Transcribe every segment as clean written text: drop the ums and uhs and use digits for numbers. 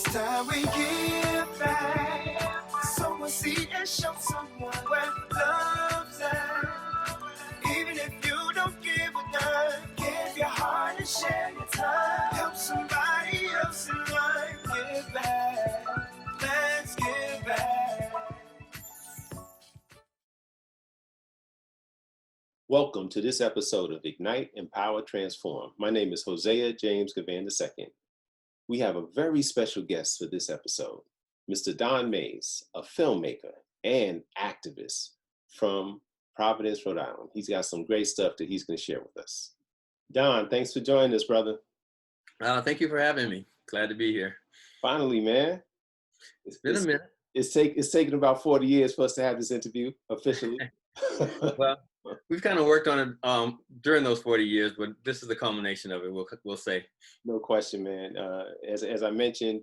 time we give back. Sow a seed and show someone where love's at. Even if you don't give a dime, give your heart and share your time. Help somebody else in life. Give back. Let's give back. Welcome to this episode of Ignite, Empower, Transform. My name is Hosea James Gavan II. We have a very special guest for this episode, Mr. Don Mays, a filmmaker and activist from Providence, Rhode Island. He's got some great stuff that he's going to share with us. Don, thanks for joining us, brother. Thank you for having me. Glad to be here. Finally, man. It's been a minute. It's taken about 40 years for us to have this interview officially. Well, we've kind of worked on it during those 40 years, but this is the culmination of it, we'll say. No question, man. As I mentioned,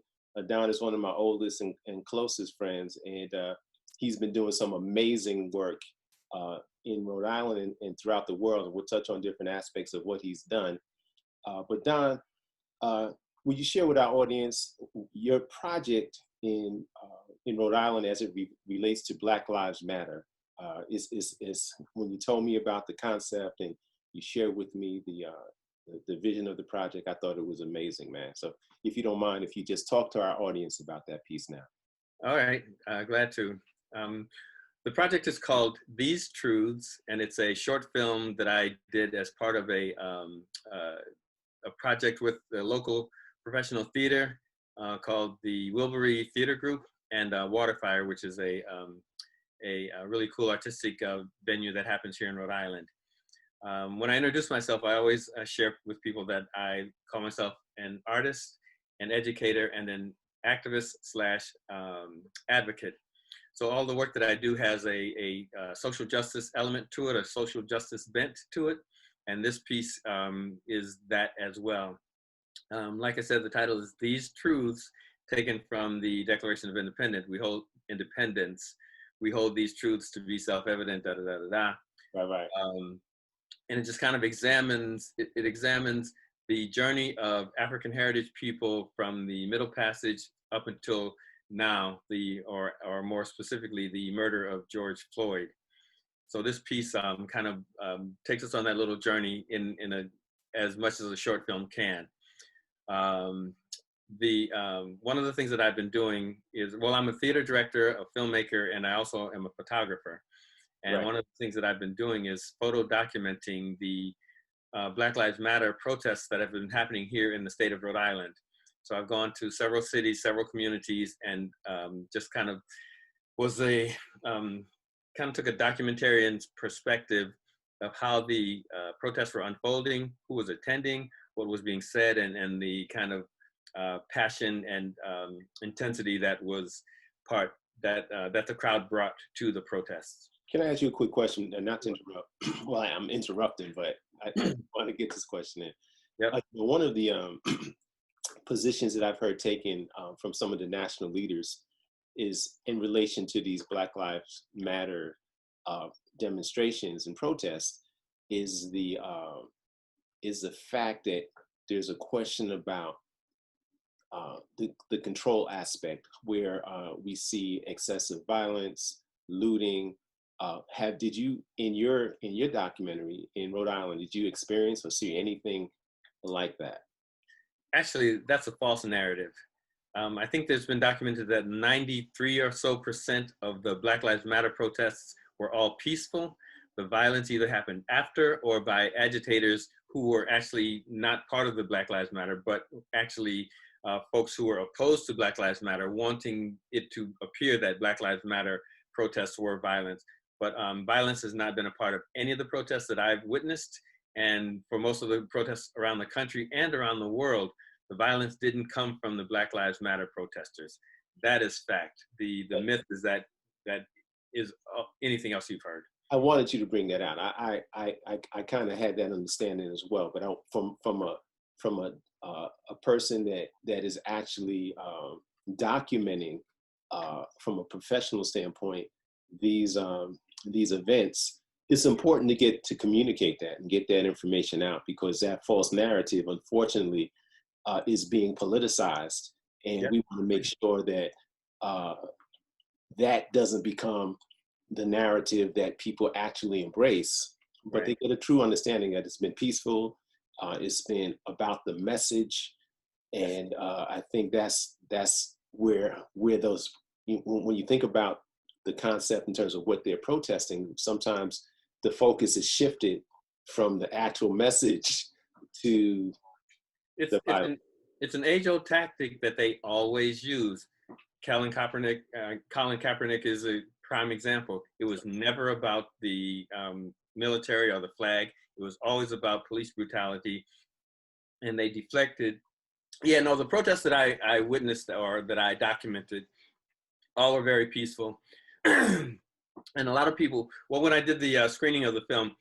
Don is one of my oldest and closest friends, and he's been doing some amazing work in Rhode Island and throughout the world. And we'll touch on different aspects of what he's done. But Don, will you share with our audience your project in Rhode Island as it relates to Black Lives Matter? Is when you told me about the concept and you shared with me the vision of the project, I thought it was amazing, man. So if you don't mind, if you just talk to our audience about that piece now. All right, glad to. The project is called These Truths, and it's a short film that I did as part of a project with the local professional theater called the Wilbury Theater Group and Waterfire, which is a really cool artistic venue that happens here in Rhode Island. When I introduce myself, I always share with people that I call myself an artist, an educator, and an activist / advocate. So all the work that I do has a social justice element to it, a social justice bent to it, and this piece is that as well. Like I said, the title is These Truths, taken from the Declaration of Independence. We hold these truths to be self-evident, da da da da da. Right. And it just kind of examines the journey of African heritage people from the Middle Passage up until now, or more specifically, the murder of George Floyd. So this piece kind of takes us on that little journey in as much as a short film can. One of the things that I've been doing is, well, I'm a theater director, a filmmaker, and I also am a photographer. And One of the things that I've been doing is photo documenting the Black Lives Matter protests that have been happening here in the state of Rhode Island. So I've gone to several cities, several communities, and just kind of took a documentarian's perspective of how the protests were unfolding, who was attending, what was being said, and the kind of passion and intensity that was that the crowd brought to the protests. Can I ask you a quick question? And not to interrupt. Well, I'm interrupting, but I want to get this question in. Yep. One of the positions that I've heard taken from some of the national leaders is in relation to these Black Lives Matter demonstrations and protests is the fact that there's a question about the control aspect, where we see excessive violence, looting. Did you in your documentary in Rhode Island, did you experience or see anything like that? Actually, that's a false narrative. I think there's been documented that 93% or so of the Black Lives Matter protests were all peaceful. The violence either happened after or by agitators who were actually not part of the Black Lives Matter, but actually folks who were opposed to Black Lives Matter, wanting it to appear that Black Lives Matter protests were violent. But violence has not been a part of any of the protests that I've witnessed. And for most of the protests around the country and around the world, the violence didn't come from the Black Lives Matter protesters. That is fact. The myth is that is anything else you've heard. I wanted you to bring that out. I kind of had that understanding as well, but from a person that is actually documenting from a professional standpoint these events, it's important to get to communicate that and get that information out, because that false narrative, unfortunately, is being politicized And Yep. we want to make sure that uh, that doesn't become the narrative that people actually embrace, but Right. they get a true understanding that it's been peaceful, it's been about the message, and I think that's where those when you think about the concept in terms of what they're protesting, sometimes the focus is shifted from the actual message to It's the it's Bible. an it's an age-old tactic that they always use. Colin Kaepernick is a prime example. It was never about the military or the flag. It was always about police brutality, and they deflected. Yeah, no, the protests that I witnessed or that I documented all were very peaceful. And a lot of people, well, when I did the screening of the film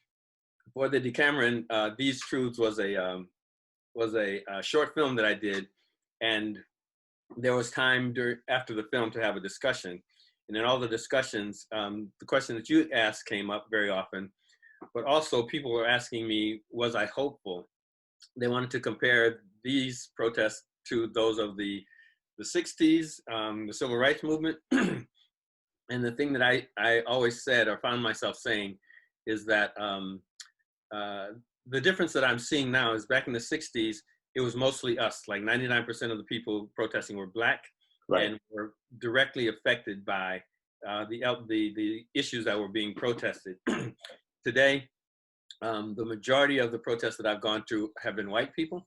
for the Decameron, These Truths was a short film that I did, and there was time after the film to have a discussion. And in all the discussions, the question that you asked came up very often, but also people were asking me, was I hopeful? They wanted to compare these protests to those of the 60s, the civil rights movement. And the thing that I always said or found myself saying is that uh, the difference that I'm seeing now is back in the 60s, it was mostly us. Like 99% of the people protesting were Black Right. and were directly affected by the issues that were being protested. Today, the majority of the protests that I've gone through have been white people.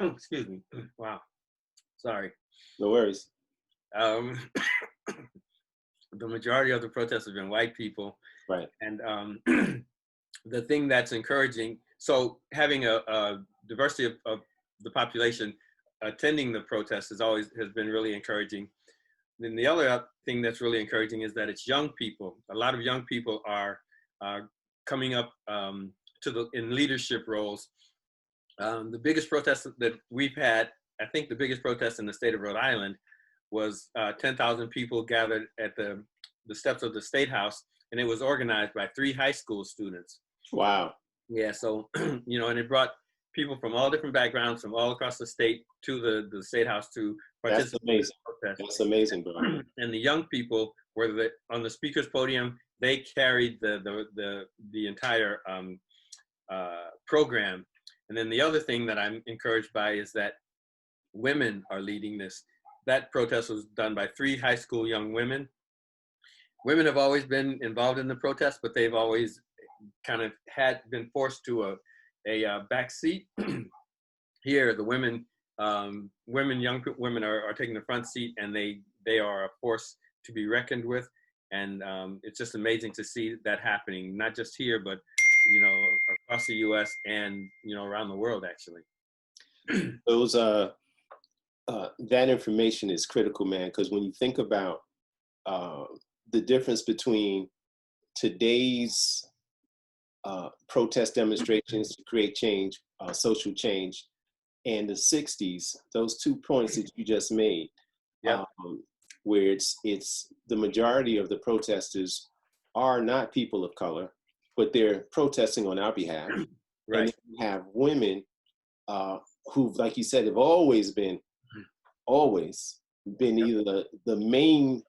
Excuse me. Wow. Sorry. No worries. Um, the majority of the protests have been white people. Right. And the thing that's encouraging, so having a diversity of the population attending the protests has been really encouraging. Then the other thing that's really encouraging is that it's young people. A lot of young people are coming up in leadership roles. The biggest protest that we've had, I think the biggest protest in the state of Rhode Island was 10,000 people gathered at the steps of the State House, and it was organized by 3 high school students. Wow. Yeah, so, and it brought people from all different backgrounds from all across the state to the State House to That's participate amazing. in the protest. That's amazing, bro. And the young people were on the speaker's podium. They carried the entire program. And then the other thing that I'm encouraged by is that women are leading this. That protest was done by 3 high school young women. Women have always been involved in the protest, but they've always kind of been forced to a back seat. Here, the young women are taking the front seat, and they are a force to be reckoned with. And it's just amazing to see that happening, not just here, but across the U.S. and around the world, actually. Those that information is critical, man, because when you think about the difference between today's protest demonstrations to create change, social change, and the 60s, those 2 points that you just made, Yep. where it's the majority of the protesters are not people of color, but they're protesting on our behalf. Right. And then you have women who, like you said, have always been either the main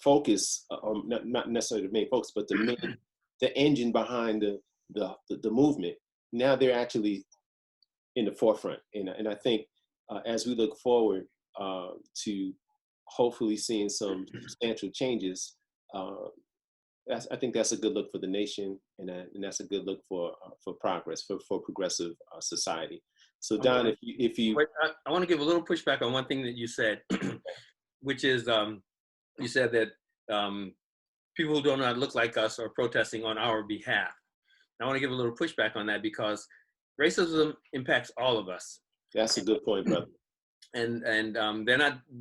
focus, or not necessarily the main focus, but the engine behind the movement. Now they're actually in the forefront, and I think as we look forward to hopefully seeing some substantial changes, I think that's a good look for the nation, and that's a good look for progress, for progressive society. So Don, if you Wait, I want to give a little pushback on one thing that you said, which is you said that people who do not look like us are protesting on our behalf. I want to give a little pushback on that because racism impacts all of us. That's a good point, brother. And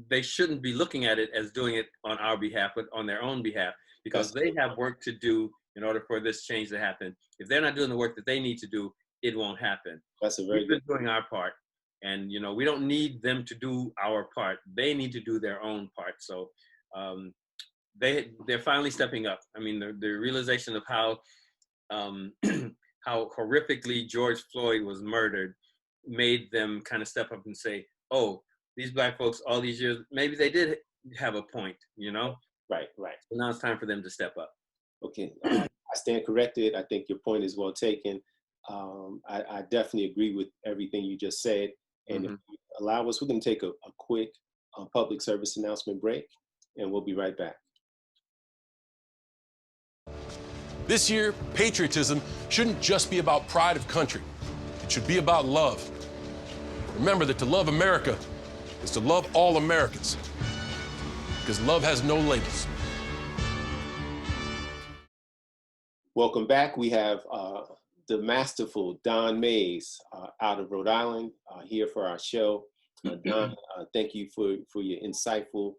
they shouldn't be looking at it as doing it on our behalf, but on their own behalf, because they have work to do in order for this change to happen. If they're not doing the work that they need to do, it won't happen. That's a very We've been doing our part, and we don't need them to do our part. They need to do their own part. So they're finally stepping up. I mean, the realization of how how horrifically George Floyd was murdered made them kind of step up and say, oh, these Black folks all these years, maybe they did have a point, you know? Right, right. So now it's time for them to step up. Okay, I stand corrected. I think your point is well taken. I definitely agree with everything you just said. And if you allow us, we're going to take a quick public service announcement break, and we'll be right back. This year, patriotism shouldn't just be about pride of country. It should be about love. Remember that to love America is to love all Americans, because love has no labels. Welcome back. We have the masterful Don Mays out of Rhode Island here for our show. Don, thank you for your insightful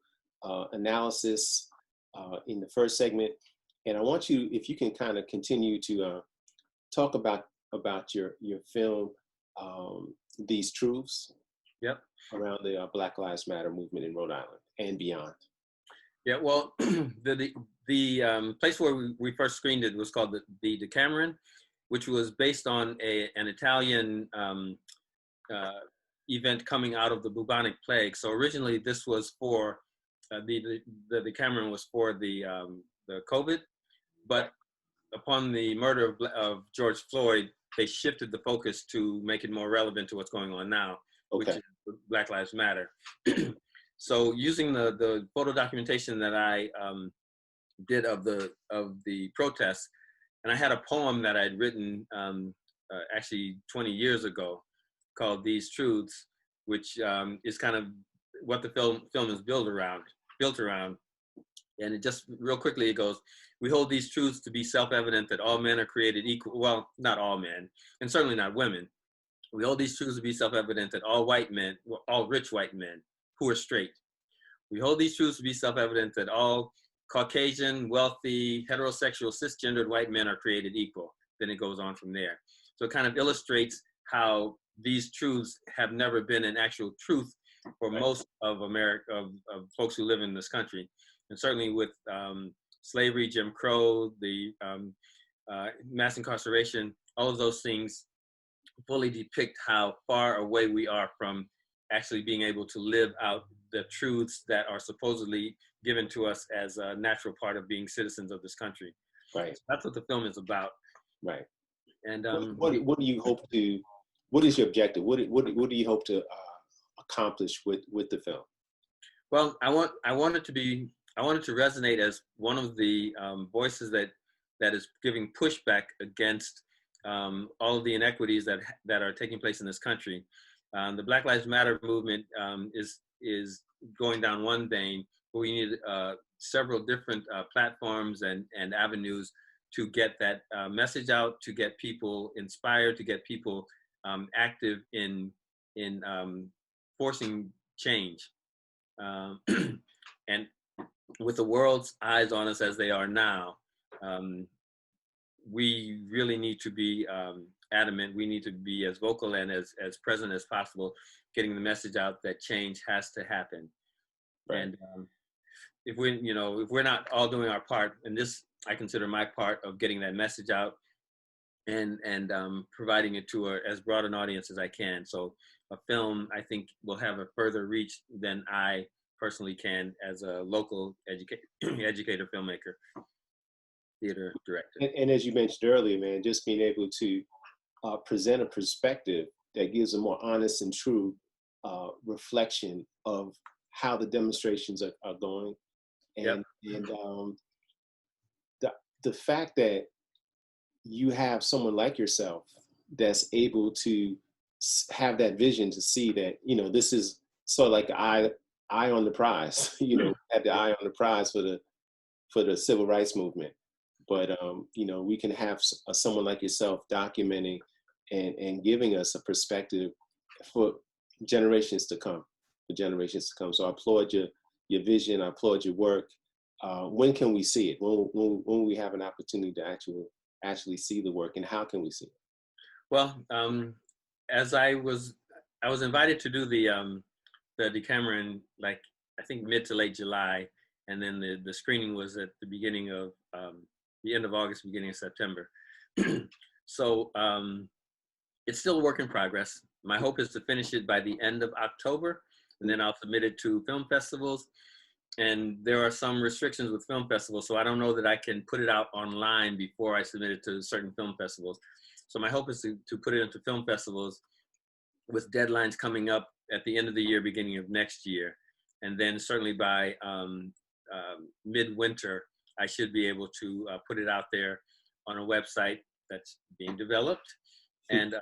analysis in the first segment. And I want you, if you can kind of continue to talk about your film, These Truths, Yep. around the Black Lives Matter movement in Rhode Island and beyond. Yeah, well, the place where we first screened it was called the Decameron, which was based on an Italian event coming out of the bubonic plague. So originally this was for the Decameron was for the COVID, but upon the murder of George Floyd, they shifted the focus to make it more relevant to what's going on now, which is Black Lives Matter. So using the photo documentation that I did of the protests, and I had a poem that I'd written actually 20 years ago called These Truths, which is kind of what the film is built around. And it just real quickly, it goes, we hold these truths to be self-evident that all men are created equal. Well, not all men, and certainly not women. We hold these truths to be self-evident that all white men, all rich white men who are straight. We hold these truths to be self-evident that all Caucasian, wealthy, heterosexual, cisgendered white men are created equal. Then it goes on from there. So it kind of illustrates how these truths have never been an actual truth for most of America, of folks who live in this country. And certainly with slavery, Jim Crow, the mass incarceration, all of those things fully depict how far away we are from actually being able to live out the truths that are supposedly given to us as a natural part of being citizens of this country. Right. So that's what the film is about. Right. And what do you hope to? What is your objective? What do you hope to accomplish with the film? Well, I want it to resonate as one of the voices that is giving pushback against all of the inequities that are taking place in this country. The Black Lives Matter movement is going down one vein, but we need several different platforms and avenues to get that message out, to get people inspired, to get people active in forcing change. And with the world's eyes on us as they are now, we really need to be adamant. We need to be as vocal and as present as possible, getting the message out that change has to happen. Right. And if we're not all doing our part, and this I consider my part of getting that message out and providing it to as broad an audience as I can. So a film, I think, will have a further reach than I personally can as a local educator, filmmaker, theater director. And as you mentioned earlier, man, just being able to present a perspective that gives a more honest and true reflection of how the demonstrations are going. And, the fact that you have someone like yourself that's able to have that vision to see that, this is sort of like the eye on the prize, have the eye on the prize for the civil rights movement. But, we can have someone like yourself documenting and giving us a perspective for generations to come, So I applaud your vision. I applaud your work. When can we see it? When we have an opportunity to actually see the work, and how can we see it? Well, as I was invited to do the Decameron, like I think mid to late July, and then the screening was at the beginning of the end of August, beginning of September. So it's still a work in progress. My hope is to finish it by the end of October. and then I'll submit it to film festivals. And there are some restrictions with film festivals, so I don't know that I can put it out online before I submit it to certain film festivals. So my hope is to put it into film festivals with deadlines coming up at the end of the year, beginning of next year. And then certainly by midwinter, I should be able to put it out there on a website that's being developed. And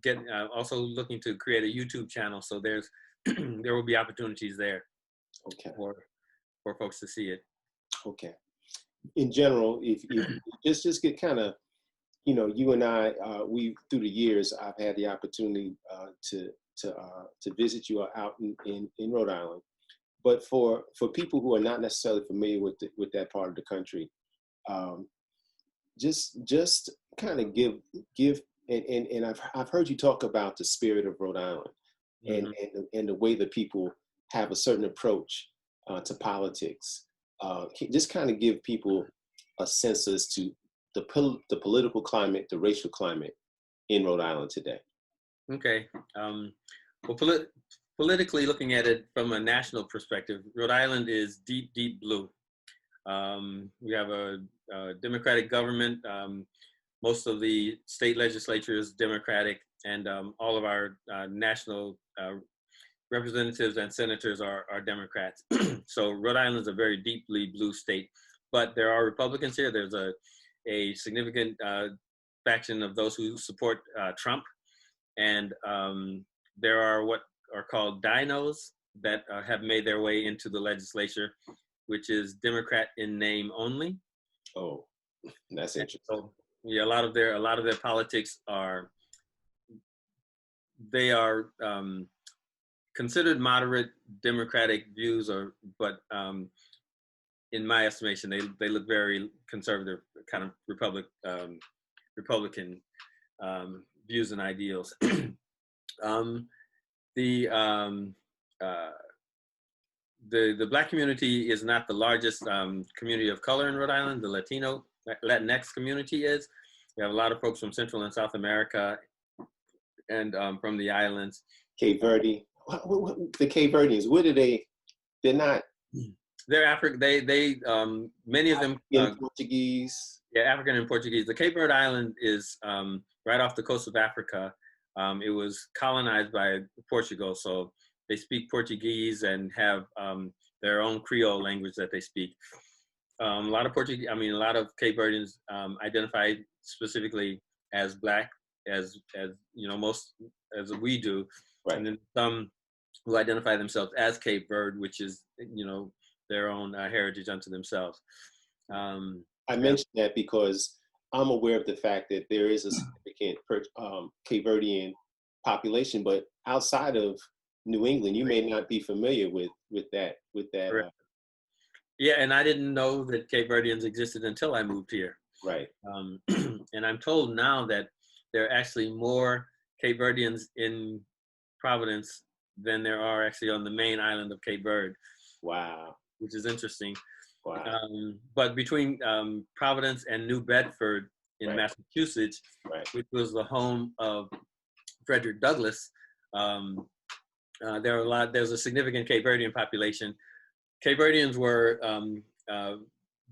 get also looking to create a YouTube channel. So there will be opportunities there. Okay. For folks to see it. Okay. In general, if just get kind of, you and I, we through the years, I've had the opportunity to visit you out in Rhode Island. But for people who are not necessarily familiar with that part of the country, just kind of give and I've heard you talk about the spirit of Rhode Island, and the way that people have a certain approach to politics. Just kind of give people a sense as to the political climate, the racial climate in Rhode Island today. Okay. Well, politically, looking at it from a national perspective, Rhode Island is deep, deep blue. We have a Democratic government. Most of the state legislature is Democratic, and all of our national representatives and senators are Democrats. So Rhode Island is a very deeply blue state, but there are Republicans here. There's a significant faction of those who support Trump, and there are what are called dinos that have made their way into the legislature, which is Democrat in name only. Oh, that's interesting. So, yeah, a lot of their politics are considered moderate Democratic views, but in my estimation, they look very conservative, kind of Republican views and ideals. The Black community is not the largest community of color in Rhode Island. The Latinx community is. We have a lot of folks from Central and South America, and from the islands. Cape Verde. The Cape Verdeans, what are they? They're not. They're African. They many of them. Portuguese. Yeah, African and Portuguese. The Cape Verde Island is right off the coast of Africa. It was colonized by Portugal, so they speak Portuguese and have their own Creole language that they speak. A lot of Cape Verdeans identify specifically as Black, as most as we do, right. And then some who identify themselves as Cape Verde, which is their own heritage unto themselves. I mentioned that because I'm aware of the fact that there is a significant Cape Verdean population, but outside of New England, you may not be familiar with that. Yeah, and I didn't know that Cape Verdeans existed until I moved here. Right. And I'm told now that there are actually more Cape Verdeans in Providence than there are actually on the main island of Cape Verde. Wow. Which is interesting. Wow. But between Providence and New Bedford in Massachusetts, which was the home of Frederick Douglass, there's a significant Cape Verdean population. Cape Verdeans were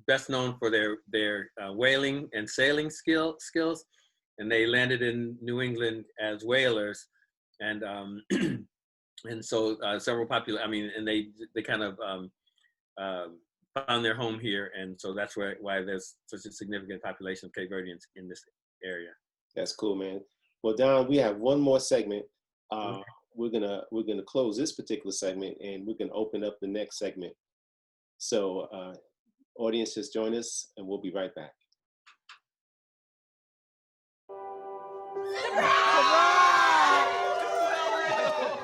best known for their whaling and sailing skills, and they landed in New England as whalers, and so several and they kind of found their home here, and so that's why there's such a significant population of Cape Verdeans in this area. That's cool, man. Well, Don, we have one more segment. We're gonna close this particular segment, and we're gonna open up the next segment. So, audience, just join us, and we'll be right back.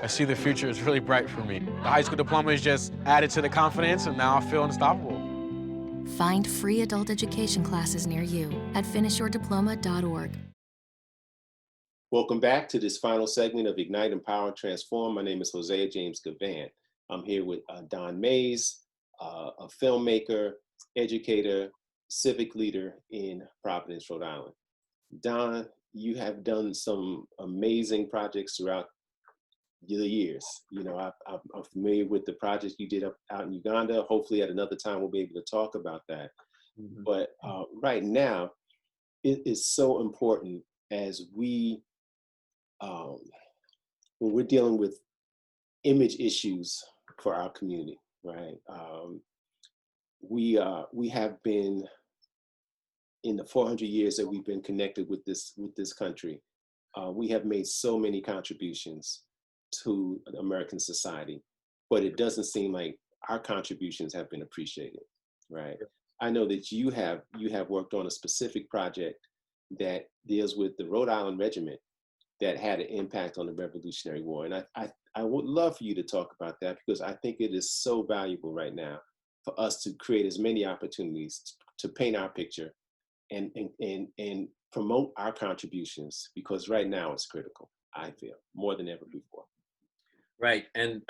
I see the future is really bright for me. The high school diploma is just added to the confidence, and now I feel unstoppable. Find free adult education classes near you at finishyourdiploma.org. Welcome back to this final segment of Ignite, Empower, Transform. My name is Hosea James Gavant. I'm here with Don Mays, a filmmaker, educator, civic leader in Providence, Rhode Island. Don, you have done some amazing projects throughout the years. You know, I'm familiar with the project you did out in Uganda. Hopefully at another time we'll be able to talk about that. Mhm. But right now, it is so important as we, when we're dealing with image issues for our community, right? We have been, in the 400 years that we've been connected with this country, we have made so many contributions to American society, but it doesn't seem like our contributions have been appreciated, right? I know that you have worked on a specific project that deals with the Rhode Island Regiment that had an impact on the Revolutionary War, and I would love for you to talk about that, because I think it is so valuable right now for us to create as many opportunities to paint our picture and promote our contributions, because right now it's critical, I feel, more than ever before. Right, and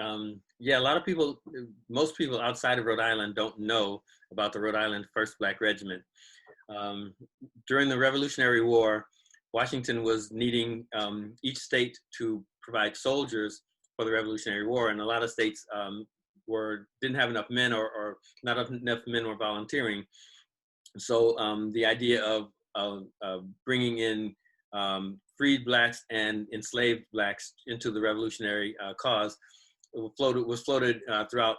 yeah, a lot of people, most people outside of Rhode Island don't know about the Rhode Island 1st Black Regiment. During the Revolutionary War, Washington was needing each state to provide soldiers for the Revolutionary War, and a lot of states didn't have enough men, or not enough men were volunteering. So the idea of bringing in freed Blacks and enslaved Blacks into the revolutionary cause was floated throughout.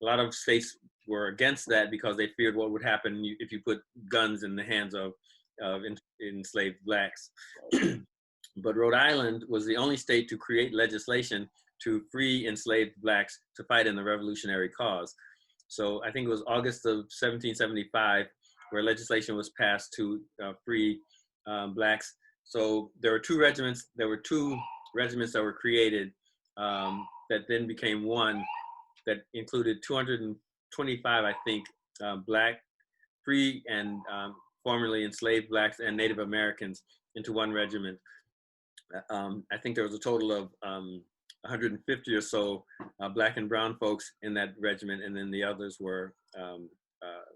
A lot of states were against that because they feared what would happen if you put guns in the hands of enslaved Blacks. But Rhode Island was the only state to create legislation to free enslaved Blacks to fight in the revolutionary cause. So I think it was August of 1775 where legislation was passed to free Blacks. So there were two regiments. There were two regiments that were created that then became one that included 225, I think, Black, free and formerly enslaved Blacks and Native Americans into one regiment. I think there was a total of 150 or so Black and brown folks in that regiment, and then the others were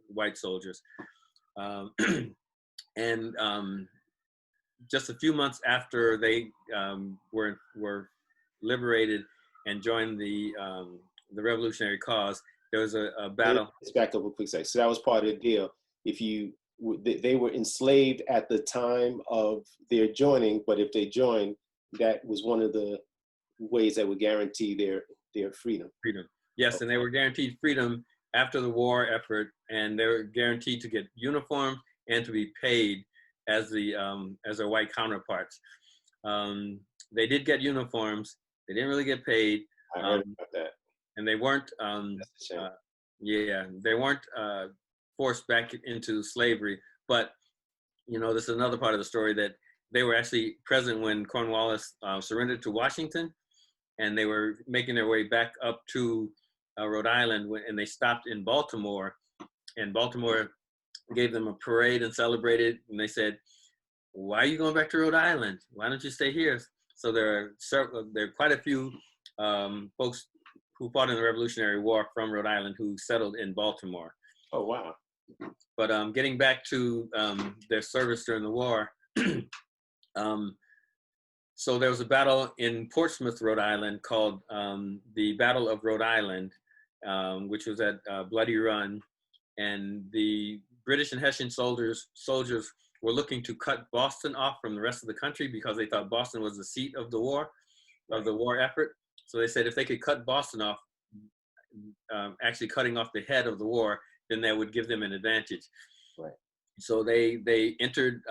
white soldiers. And just a few months after they were liberated and joined the revolutionary cause, there was a battle. Let's back up a quick second. So that was part of the deal. They were enslaved at the time of their joining, but if they joined, that was one of the ways that would guarantee their freedom. Freedom, yes, and they were guaranteed freedom after the war effort, and they were guaranteed to get uniforms and to be paid as their white counterparts. They did get uniforms. They didn't really get paid. I heard about that. And they weren't. That's a shame. Yeah, they weren't forced back into slavery. But this is another part of the story, that they were actually present when Cornwallis surrendered to Washington, and they were making their way back up to Rhode Island, and they stopped in Baltimore, and Baltimore gave them a parade and celebrated, and they said, "Why are you going back to Rhode Island? Why don't you stay here?" So there are quite a few folks who fought in the Revolutionary War from Rhode Island who settled in Baltimore. Oh, wow. But getting back to their service during the war, so there was a battle in Portsmouth, Rhode Island, called the Battle of Rhode Island, which was at Bloody Run, and the British and Hessian soldiers were looking to cut Boston off from the rest of the country because they thought Boston was the seat of the war, of the war effort. So they said if they could cut Boston off, actually cutting off the head of the war, then that would give them an advantage. Right. So they entered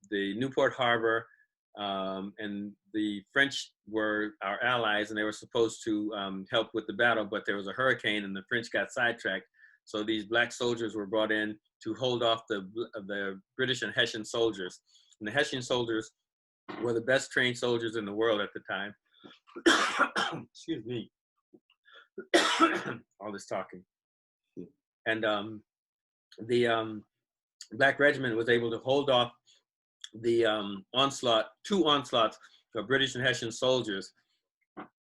the Newport Harbor, and the French were our allies, and they were supposed to help with the battle, but there was a hurricane and the French got sidetracked. So these Black soldiers were brought in to hold off the British and Hessian soldiers. And the Hessian soldiers were the best trained soldiers in the world at the time. Excuse me. All this talking. And the Black Regiment was able to hold off the two onslaughts of British and Hessian soldiers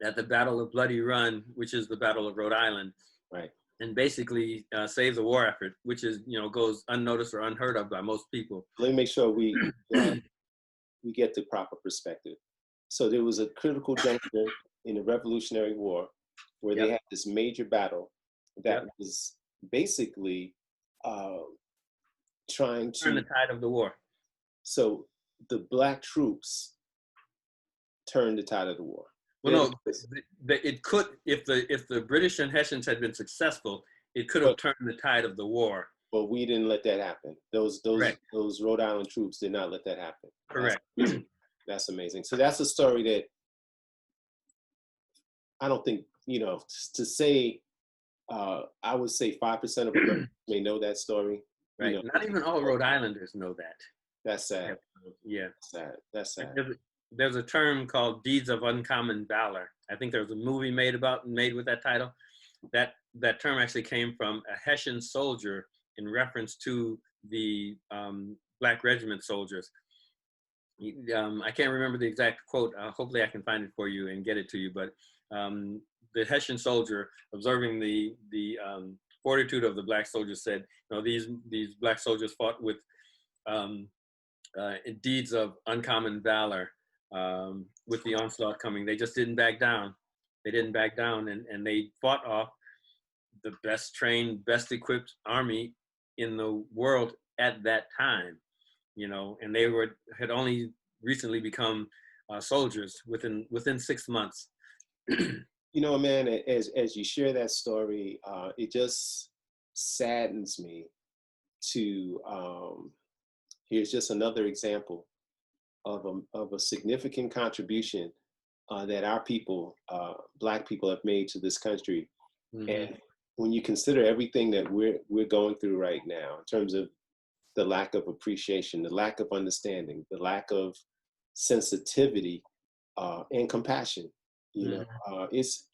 at the Battle of Bloody Run, which is the Battle of Rhode Island. Right. And basically save the war effort, which is, goes unnoticed or unheard of by most people. Let me make sure we get the proper perspective. So there was a critical juncture in the Revolutionary War, where they had this major battle that was basically trying to turn the tide of the war. So the black troops turned the tide of the war. Well, no, it could, if the British and Hessians had been successful, it could have turned the tide of the war. But we didn't let that happen. Those Rhode Island troops did not let that happen. Correct. That's amazing. So that's a story that I don't think, to say, I would say 5% of Americans may know that story. Right. Not even all Rhode Islanders know that. That's sad. Yeah. That's sad. There's a term called deeds of uncommon valor. I think there was a movie made with that title. That term actually came from a Hessian soldier in reference to the Black Regiment soldiers. I can't remember the exact quote. Hopefully I can find it for you and get it to you. But the Hessian soldier, observing the fortitude of the Black soldiers, said, these Black soldiers fought with deeds of uncommon valor. With the onslaught coming, they just didn't back down. They didn't back down, and they fought off the best trained, best equipped army in the world at that time, and they had only recently become soldiers within 6 months. Man, as you share that story, it just saddens me to here's just another example of a significant contribution that our people, Black people, have made to this country. Mm-hmm. And when you consider everything that we're going through right now, in terms of the lack of appreciation, the lack of understanding, the lack of sensitivity and compassion, it's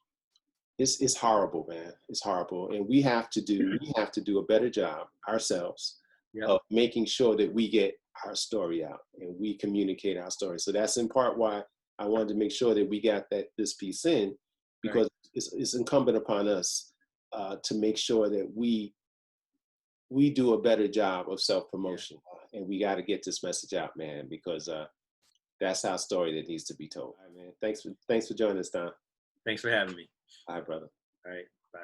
horrible, man. It's horrible, and we have to do a better job ourselves of making sure that we get our story out and we communicate our story. So that's in part why I wanted to make sure that we got this piece in, because it's incumbent upon us to make sure that we do a better job of self-promotion. And we got to get this message out, man, because that's our story that needs to be told. All right, man. Thanks for joining us, Don. Thanks for having me. Bye, brother. All right. Bye.